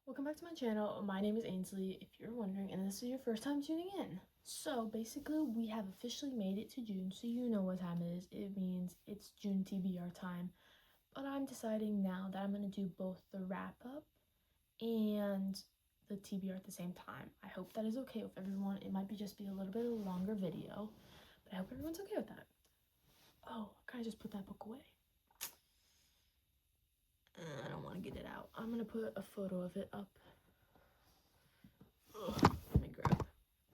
Welcome back to my channel. My name is Ainsley, if you're wondering, and this is your first time tuning in. So basically, we have officially made it to June, so you know what time it is. It means it's June TBR time. But I'm deciding now that I'm going to do both the wrap-up and the TBR at the same time. I hope that is okay with everyone. It might just be a little bit of a longer video, but I hope everyone's okay with that. Oh, I kind of just put that book away. I don't want to get it out. I'm going to put a photo of it up. Let me grab.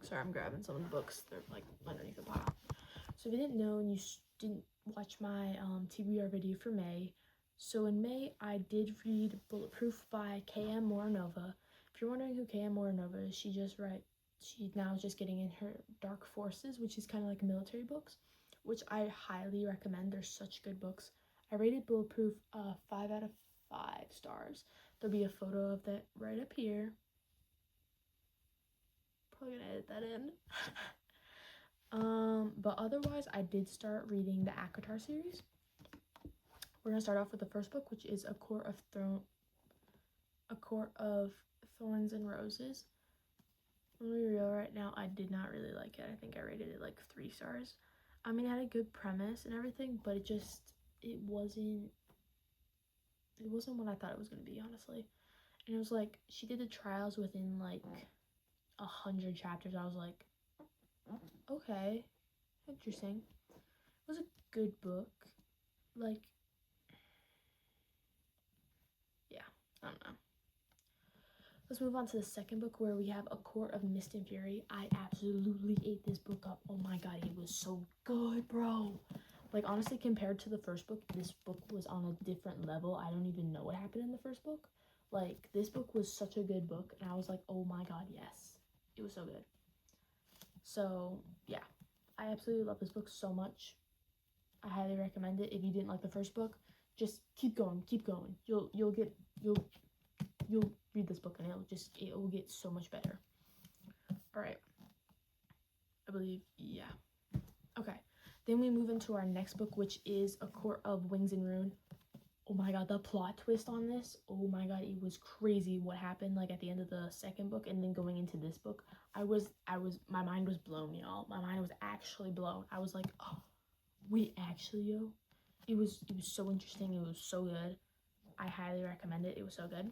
Sorry, I'm grabbing some of the books. They're like underneath the pile. So if you didn't know and you didn't watch my TBR video for May, so in May I did read Bulletproof by K.M. Moranova. If you're wondering who K.M. Moranova is, she now is just getting in her Dark Forces, which is kind of like military books, which I highly recommend. They're such good books. I rated Bulletproof 5 out of 5 stars. There'll be a photo of that right up here. Probably gonna edit that in. But otherwise, I did start reading the ACOTAR series. We're gonna start off with the first book, which is A Court of Thorns and Roses. Let me be real right now, I did not really like it. I think I rated it like 3 stars. I mean, it had a good premise and everything, but it wasn't what I thought it was gonna be, honestly. And it was like, she did the trials within like 100 chapters. I was like, okay, interesting. It was a good book. Like, yeah, I don't know. Let's move on to the second book, where we have A Court of Mist and Fury. I absolutely ate this book up. Oh my god, it was so good, bro. Like, honestly, compared to the first book, this book was on a different level. I don't even know what happened in the first book. Like, this book was such a good book, and I was like, oh my god, yes. It was so good. So, yeah. I absolutely love this book so much. I highly recommend it. If you didn't like the first book, just keep going. You'll read this book and it will get so much better. All right. I believe, yeah. Okay. Then we move into our next book, which is A Court of Wings and Ruin. Oh my god, the plot twist on this. Oh my god, it was crazy what happened like at the end of the second book and then going into this book. My mind was blown, y'all. My mind was actually blown. I was like, oh, wait, actually, yo. It was so interesting. It was so good. I highly recommend it. It was so good.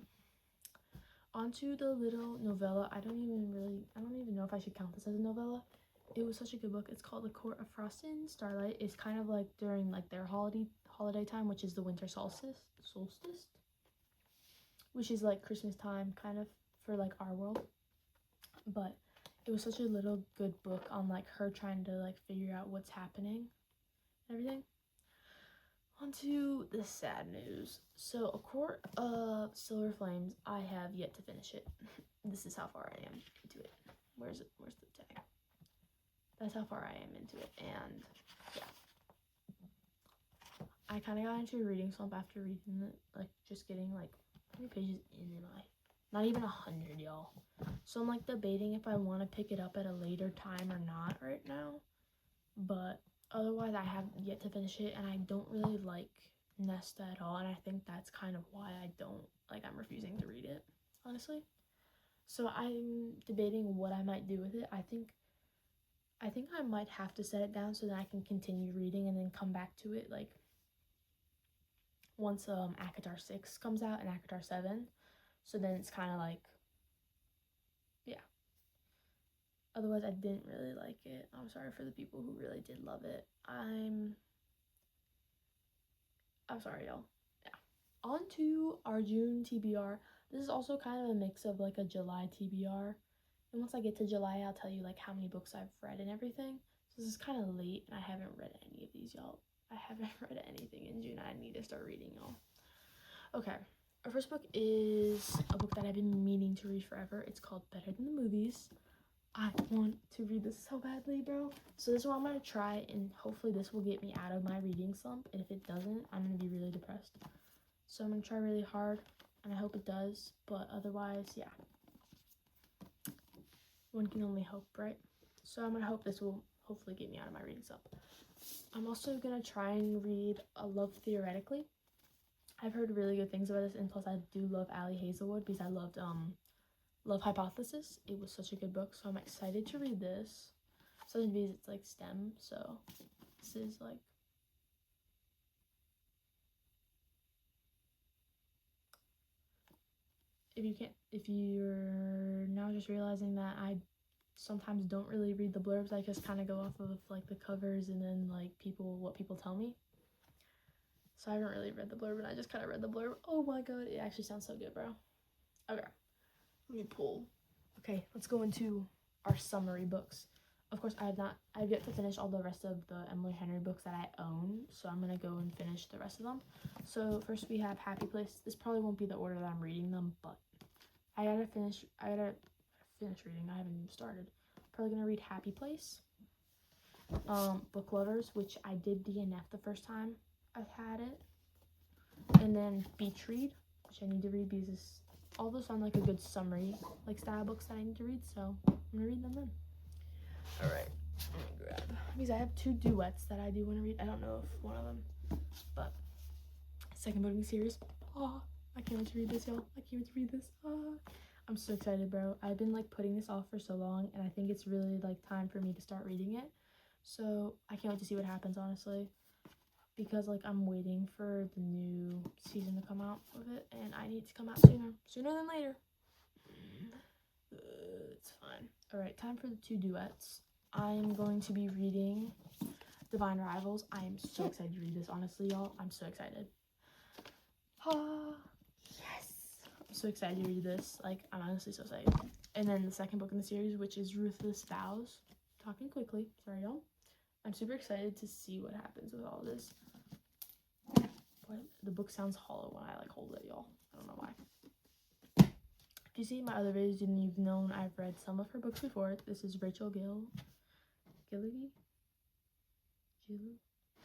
Onto the little novella. I don't even know if I should count this as a novella. It was such a good book. It's called The Court of Frost and Starlight. It's kind of like during like their holiday time, which is the winter solstice, which is like Christmas time kind of for like our world. But it was such a little good book on like her trying to like figure out what's happening and everything. Onto the sad news. So, A Court of Silver Flames, I have yet to finish it. This is how far I am into it. Where's the tag? That's how far I am into it, and yeah. I kind of got into a reading slump after reading it, like just getting like, how many pages in am I? Not even 100, y'all. So I'm like debating if I want to pick it up at a later time or not right now, but otherwise I have yet to finish it, and I don't really like Nesta at all, and I think that's kind of why I'm refusing to read it, honestly. So I'm debating what I might do with it. I think I might have to set it down so that I can continue reading and then come back to it like once ACOTAR 6 comes out and ACOTAR 7. So then it's kind of like, yeah. Otherwise, I didn't really like it. I'm sorry for the people who really did love it. I'm sorry, y'all. Yeah. On to our June TBR. This is also kind of a mix of like a July TBR. And once I get to July, I'll tell you like how many books I've read and everything. So this is kind of late, and I haven't read any of these, y'all. I haven't read anything in June. I need to start reading, y'all. Okay. Our first book is a book that I've been meaning to read forever. It's called Better Than the Movies. I want to read this so badly, bro. So this is what I'm going to try, and hopefully this will get me out of my reading slump. And if it doesn't, I'm going to be really depressed. So I'm going to try really hard, and I hope it does. But otherwise, yeah. One can only hope, right? So I'm going to hope this will hopefully get me out of my reading slump. I'm also going to try and read A Love Theoretically. I've heard really good things about this, and plus I do love Allie Hazelwood because I loved Love Hypothesis. It was such a good book, so I'm excited to read this. Something because it's like STEM, so this is like if you're now just realizing that I sometimes don't really read the blurbs, I just kind of go off of like the covers and then like what people tell me. So I haven't really read the blurb, and I just kind of read the blurb. Oh my god, it actually sounds so good, bro. Okay, let me pull. Okay, let's go into our summary books. Of course, I've yet to finish all the rest of the Emily Henry books that I own, so I'm gonna go and finish the rest of them. So first we have Happy Place. This probably won't be the order that I'm reading them, but I gotta finish reading. I haven't even started. Probably gonna read Happy Place. Book Lovers, which I did DNF the first time I had it. And then Beach Read, which I need to read because all those sound like a good summary, like style books that I need to read, so I'm gonna read them then. Alright, let me grab, because I have 2 duets that I do want to read. I don't know if one of them, but second book in the series. Oh, I can't wait to read this, y'all. I can't wait to read this. I'm so excited, bro. I've been like putting this off for so long, and I think it's really like time for me to start reading it. So I can't wait to see what happens, honestly, because like I'm waiting for the new season to come out of it, and I need to come out sooner than later. It's fine. All right, time for the 2 duets. I'm going to be reading Divine Rivals. I am so excited to read this, honestly, y'all. I'm so excited. Yes, I'm so excited to read this. Like, I'm honestly so excited. And then the second book in the series, which is Ruthless Vows. Talking quickly, sorry, y'all. I'm super excited to see what happens with all this. What? The book sounds hollow when I like hold it, y'all. I don't know why. If you see my other videos and you've known I've read some of her books before, this is Rachel Gilliby?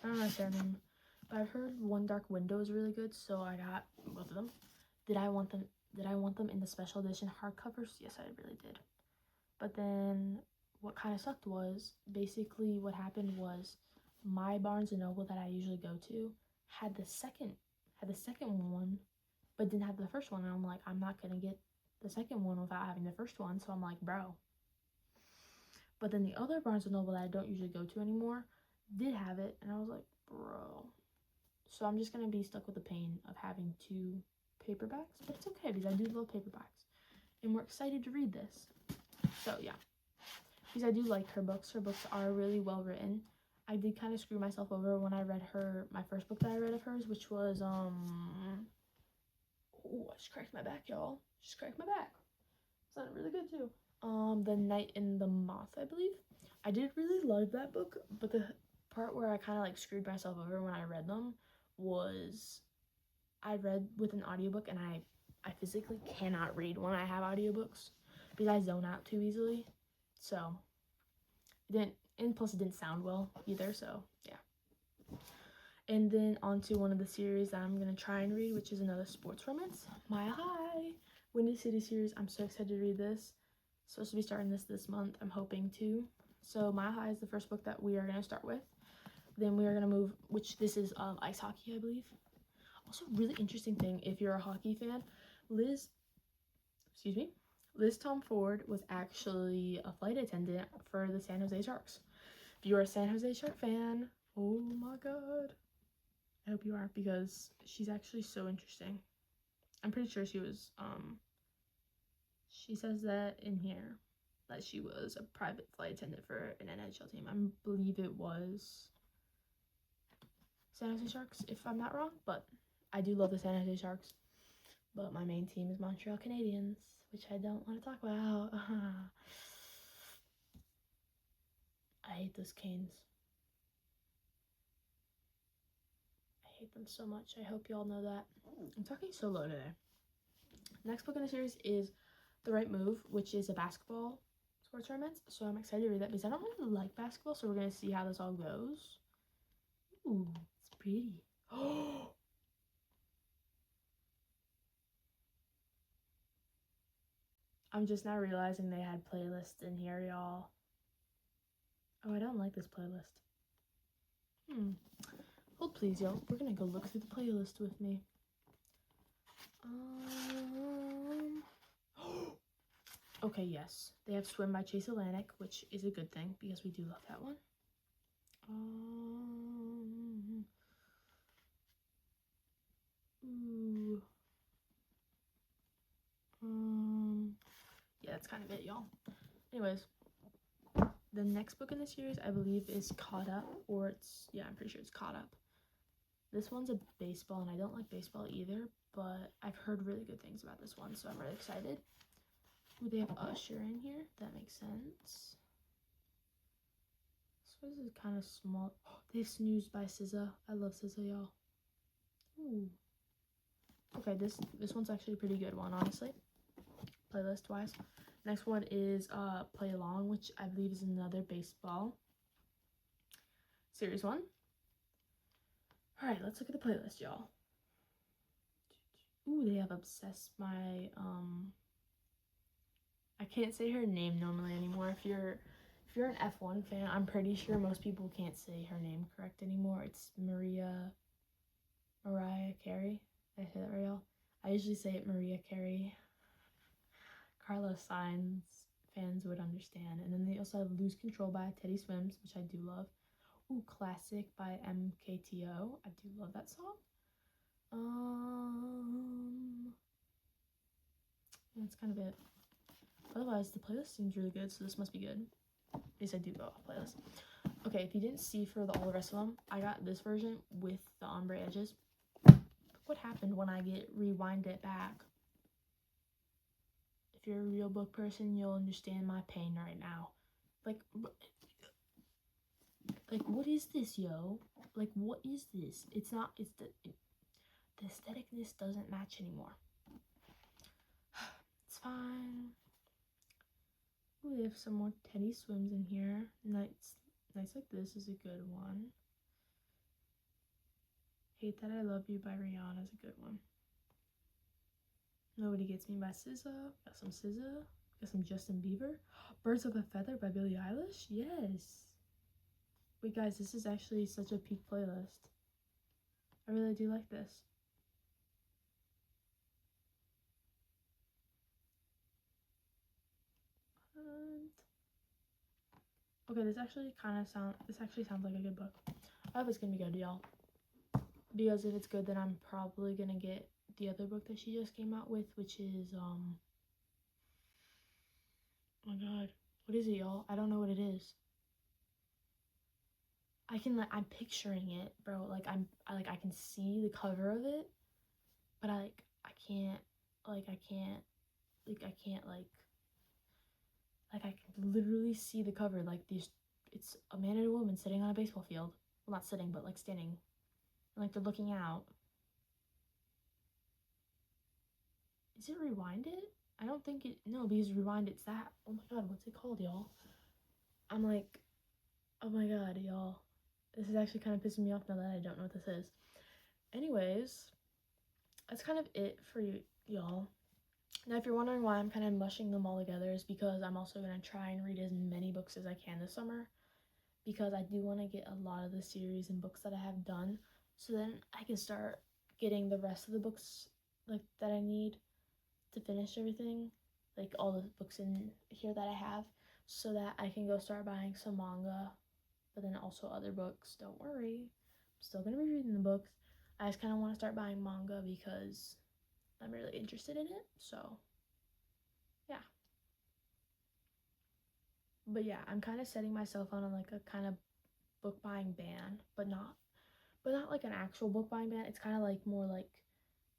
I don't know if I name, but I've heard One Dark Window is really good, so I got both of them. Did I want them in the special edition hardcovers? Yes, I really did. But then what kind of sucked was basically what happened was my Barnes and Noble that I usually go to had the second one, but didn't have the first one. And I'm like, I'm not gonna get the second one without having the first one. So I'm like, bro. But then the other Barnes & Noble that I don't usually go to anymore did have it, and I was like, bro. So I'm just gonna be stuck with the pain of having 2 paperbacks, but it's okay because I do love paperbacks, and we're excited to read this. So yeah, because I do like her books. Her books are really well written. I did kind of screw myself over when I read my first book that I read of hers, which was I just cracked my back, y'all. Just cracked my back. It sounded really good too. The Knight and the Moth, I believe. I did really love that book, but the part where I kind of like screwed myself over when I read them was I read with an audiobook, and I physically cannot read when I have audiobooks because I zone out too easily. So and plus it didn't sound well either, so yeah. And then on to one of the series that I'm gonna try and read, which is another sports romance, Mile High, Windy City series. I'm so excited to read this. Supposed to be starting this month, I'm hoping to. So Mile High is the first book that we are gonna start with. Then we are gonna move, which this is ice hockey, I believe. Also, really interesting thing, if you're a hockey fan, Liz Tom Ford was actually a flight attendant for the San Jose Sharks. If you're a San Jose Shark fan, oh my god, I hope you are, because she's actually so interesting. I'm pretty sure she was, she says that in here, that she was a private flight attendant for an NHL team. I believe it was San Jose Sharks, if I'm not wrong, but I do love the San Jose Sharks. But my main team is Montreal Canadiens, which I don't want to talk about. I hate those Canes. I hate them so much. I hope y'all know that. I'm talking so low today. Next book in the series is The Right Move, which is a basketball sports romance. So I'm excited to read that because I don't really like basketball, so we're going to see how this all goes. Ooh, it's pretty. Oh! I'm just now realizing they had playlists in here, y'all. Oh, I don't like this playlist. Hold please, y'all. We're gonna go look through the playlist with me. Okay, yes. They have Swim by Chase Atlantic, which is a good thing because we do love that one. Ooh. Yeah, that's kind of it, y'all. Anyways, the next book in the series, I believe, is Caught Up, or I'm pretty sure it's Caught Up. This one's a baseball, and I don't like baseball either, but I've heard really good things about this one, so I'm really excited. Ooh, they have Usher in here. That makes sense. So this is kind of small. Oh, they have Snooze by SZA. I love SZA, y'all. Ooh. Okay, this one's actually a pretty good one, honestly, playlist wise. Next one is Play Along, which I believe is another baseball series one. All right, let's look at the playlist, y'all. Ooh, they have Obsessed by I can't say her name normally anymore. If you're an F1 fan, I'm pretty sure most people can't say her name correct anymore. It's Mariah Carey. Did I say that right, y'all? I usually say it Mariah Carey. Carlos Sainz fans would understand. And then they also have Lose Control by Teddy Swims, which I do love. Ooh, Classic by MKTO. I do love that song. That's kind of it. Otherwise, the playlist seems really good, so this must be good. At least I do go off playlist. Okay, if you didn't see for all the rest of them, I got this version with the ombre edges. What happened when I rewind it back? If you're a real book person, you'll understand my pain right now. Like what is this, yo? Like, what is this? It's the aestheticness doesn't match anymore. It's fine. Ooh, we have some more Teddy Swims in here. Nights Like This is a good one. Hate That I Love You by Rihanna is a good one. Nobody Gets Me by SZA. Got some SZA. Got some Justin Bieber. Birds of a Feather by Billie Eilish. Yes. Wait, guys, this is actually such a peak playlist. I really do like this. Okay, this actually sounds like a good book. I hope it's gonna be good, y'all. Because if it's good, then I'm probably gonna get the other book that she just came out with, which is oh my god, what is it, y'all? I don't know what it is. I'm picturing it, bro. I can see the cover of it, but I can literally see the cover. It's a man and a woman sitting on a baseball field. Well, not sitting, but like standing. And they're looking out. Is it Rewinded? I don't think it, no, because Rewind, it's that. Oh my god, what's it called, y'all? I'm like, oh my god, y'all. This is actually kind of pissing me off now that I don't know what this is. Anyways, that's kind of it for y'all. Now, if you're wondering why I'm kind of mushing them all together, is because I'm also going to try and read as many books as I can this summer, because I do want to get a lot of the series and books that I have done, so then I can start getting the rest of the books that I need to finish everything, like all the books in here that I have, so that I can go start buying some manga, but then also other books. Don't worry, I'm still going to be reading the books. I just kind of want to start buying manga because I'm really interested in it, so yeah. But yeah, I'm kind of setting myself on a kind of book buying ban, but not like an actual book buying ban. It's kind of like more like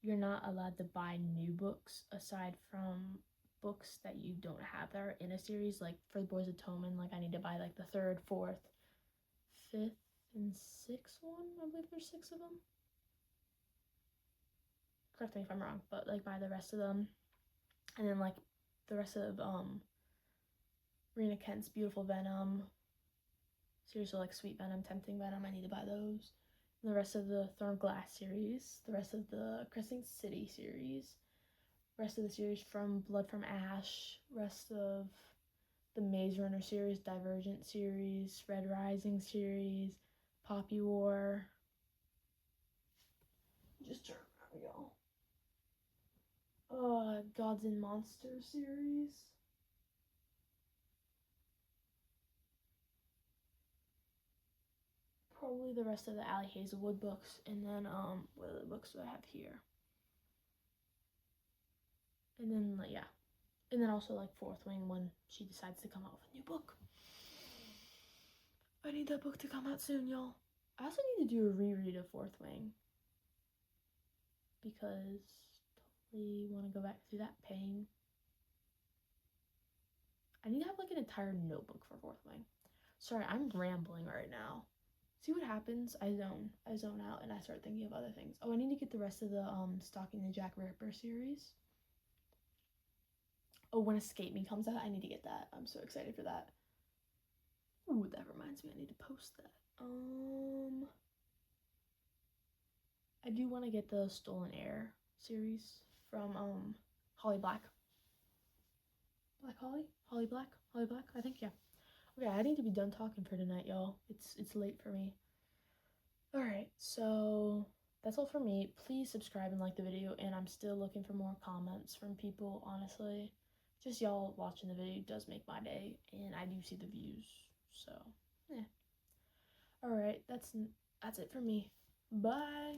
you're not allowed to buy new books aside from books that you don't have that are in a series. Like for the Boys of Toman, like I need to buy like the third, fourth, fifth, and sixth one. I believe there's 6 of them. Correct me if I'm wrong, but like buy the rest of them, and then like the rest of Rena Kent's Beautiful Venom series, so like Sweet Venom, Tempting Venom. I need to buy those. And the rest of the Thorn Glass series, the rest of the Crescent City series, rest of the series from Blood from Ash, rest of the Maze Runner series, Divergent series, Red Rising series, Poppy War. Just turn around, y'all. Gods and Monsters series. Probably the rest of the Allie Hazelwood books, and then what other books do I have here? And then yeah, and then also like Fourth Wing when she decides to come out with a new book. I need that book to come out soon, y'all. I also need to do a reread of Fourth Wing because totally want to go back through that pain. I need to have like an entire notebook for Fourth Wing. Sorry, I'm rambling right now. See what happens? I zone out and I start thinking of other things. Oh, I need to get the rest of the Stalking the Jack Ripper series. Oh, when Escape Me comes out, I need to get that. I'm so excited for that. Ooh, that reminds me, I need to post that. I do want to get the Stolen Air series from Holly Black. Holly Black, I think, yeah. Okay, I need to be done talking for tonight, y'all. It's late for me. Alright, so that's all for me. Please subscribe and like the video, and I'm still looking for more comments from people, honestly. Just y'all watching the video does make my day, and I do see the views, so, yeah. Alright, that's it for me. Bye!